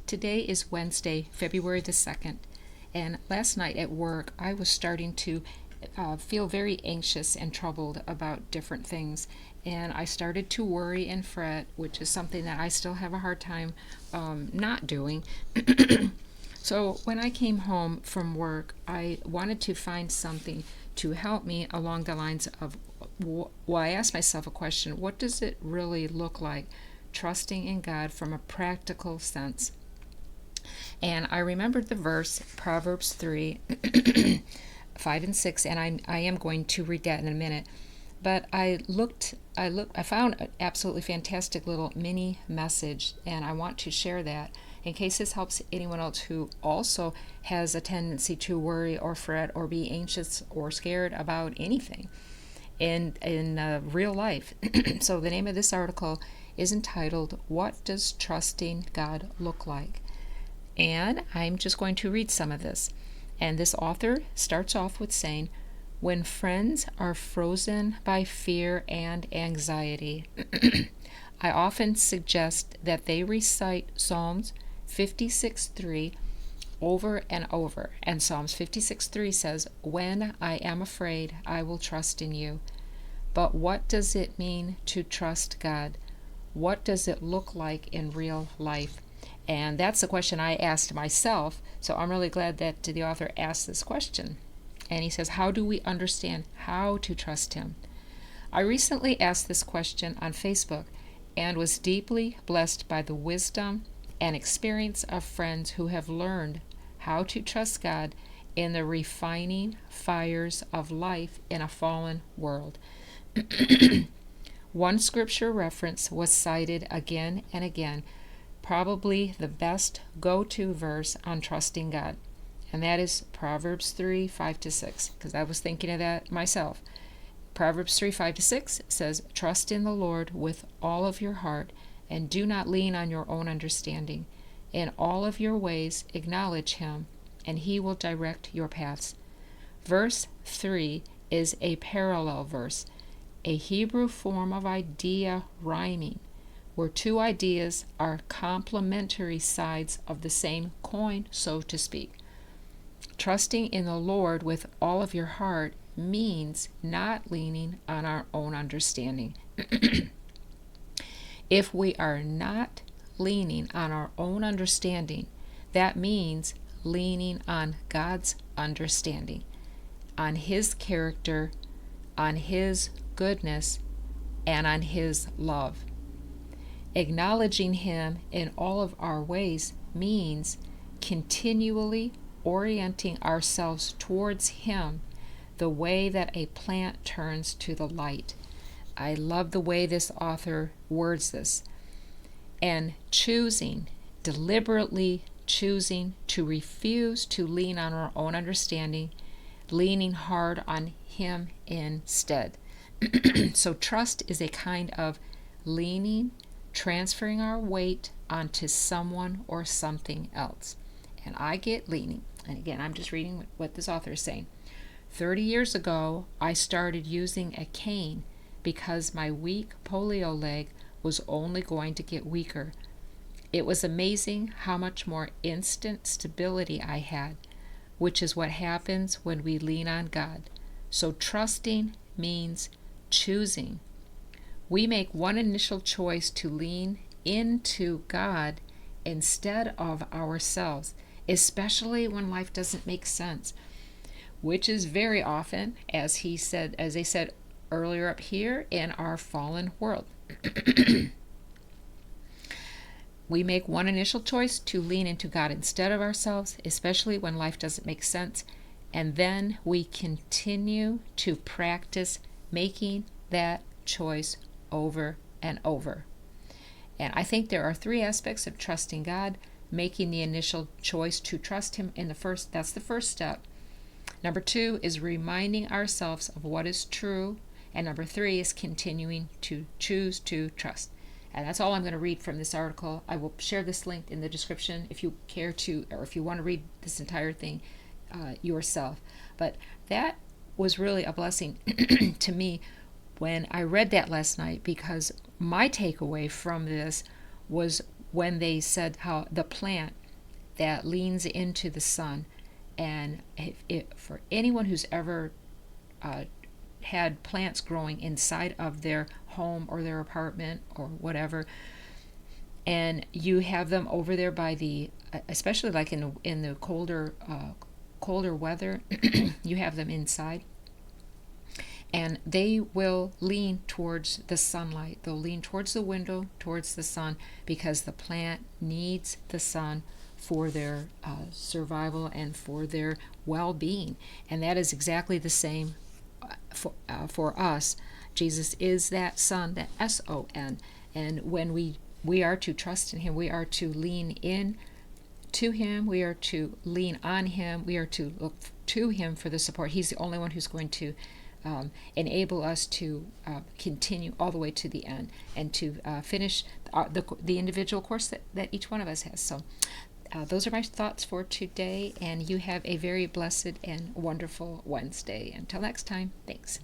Today is Wednesday, February the 2nd, and last night at work I was starting to feel very anxious and troubled about different things, and I started to worry and fret, which is something that I still have a hard time not doing. So when I came home from work, I wanted to find something to help me along the lines of, well, I asked myself a question: what does it really look like trusting in God from a practical sense? And I remembered the verse, Proverbs 3, 5 and 6, and I am going to read that in a minute. But I found an absolutely fantastic little mini message, and I want to share that in case this helps anyone else who also has a tendency to worry or fret or be anxious or scared about anything in real life. So the name of this article is entitled, "What Does Trusting God Look Like?" And I'm just going to read some of this. And this author starts off with saying, "When friends are frozen by fear and anxiety, I often suggest that they recite Psalms 56:3 over and over." And Psalms 56:3 says, "When I am afraid, I will trust in you." But what does it mean to trust God? What does it look like in real life? And that's the question I asked myself, so I'm really glad that the author asked this question. And he says, how do we understand how to trust him? I recently asked this question on Facebook and was deeply blessed by the wisdom and experience of friends who have learned how to trust God in the refining fires of life in a fallen world. One scripture reference was cited again and again, probably the best go-to verse on trusting God, and that is Proverbs 3, 5 to 6, because I was thinking of that myself. Proverbs 3, 5 to 6 says, "Trust in the Lord with all of your heart, and do not lean on your own understanding. In all of your ways acknowledge him, and he will direct your paths." Verse 3 is a parallel verse, a Hebrew form of idea rhyming, where two ideas are complementary sides of the same coin, so to speak. Trusting in the Lord with all of your heart means not leaning on our own understanding. If we are not leaning on our own understanding, that means leaning on God's understanding, on his character, on his goodness, and on his love. Acknowledging him in all of our ways means continually orienting ourselves towards him the way that a plant turns to the light. I love the way this author words this. And deliberately choosing to refuse to lean on our own understanding, leaning hard on him instead. So trust is a kind of leaning, transferring our weight onto someone or something else. And I get leaning. And again, I'm just reading what this author is saying. 30 years ago, I started using a cane because my weak polio leg was only going to get weaker. It was amazing how much more instant stability I had, which is what happens when we lean on God. So trusting means choosing. We make one initial choice to lean into God instead of ourselves, especially when life doesn't make sense, which is very often, as they said earlier up here, in our fallen world. We make one initial choice to lean into God instead of ourselves, especially when life doesn't make sense, and then we continue to practice making that choice over and over. And I think there are three aspects of trusting God: making the initial choice to trust him that's the first step. Number 2 is reminding ourselves of what is true. And number 3 is continuing to choose to trust. And that's all I'm going to read from this article. I will share this link in the description if you care to, or if you want to read this entire thing yourself. But that was really a blessing to me when I read that last night, because my takeaway from this was when they said how the plant that leans into the sun, and for anyone who's ever had plants growing inside of their home or their apartment or whatever, and you have them over there by the, especially like in the colder weather, you have them inside, and they will lean towards the sunlight. They'll lean towards the window, towards the sun, because the plant needs the sun for their survival and for their well-being. And that is exactly the same for us. Jesus is that sun, that S-O-N. And when we are to trust in him, we are to lean in to him, we are to lean on him, we are to look to him for the support. He's the only one who's going to enable us to continue all the way to the end and to finish the individual course that each one of us has. So those are my thoughts for today, and you have a very blessed and wonderful Wednesday. Until next time, thanks.